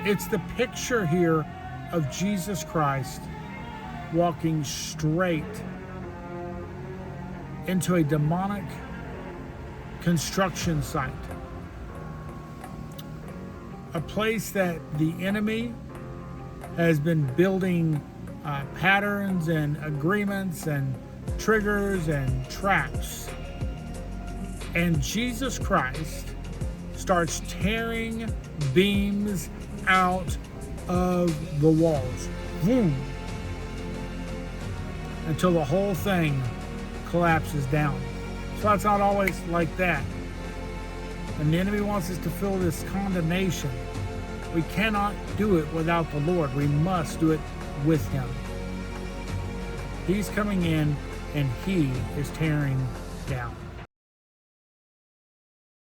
It's the picture here of Jesus Christ walking straight into a demonic construction site. A place that the enemy has been building patterns and agreements and triggers and traps. And Jesus Christ starts tearing beams out of the walls. Boom! Until the whole thing collapses down. So it's not always like that. And the enemy wants us to feel this condemnation. We cannot do it without the Lord. We must do it with Him. He's coming in and He is tearing down.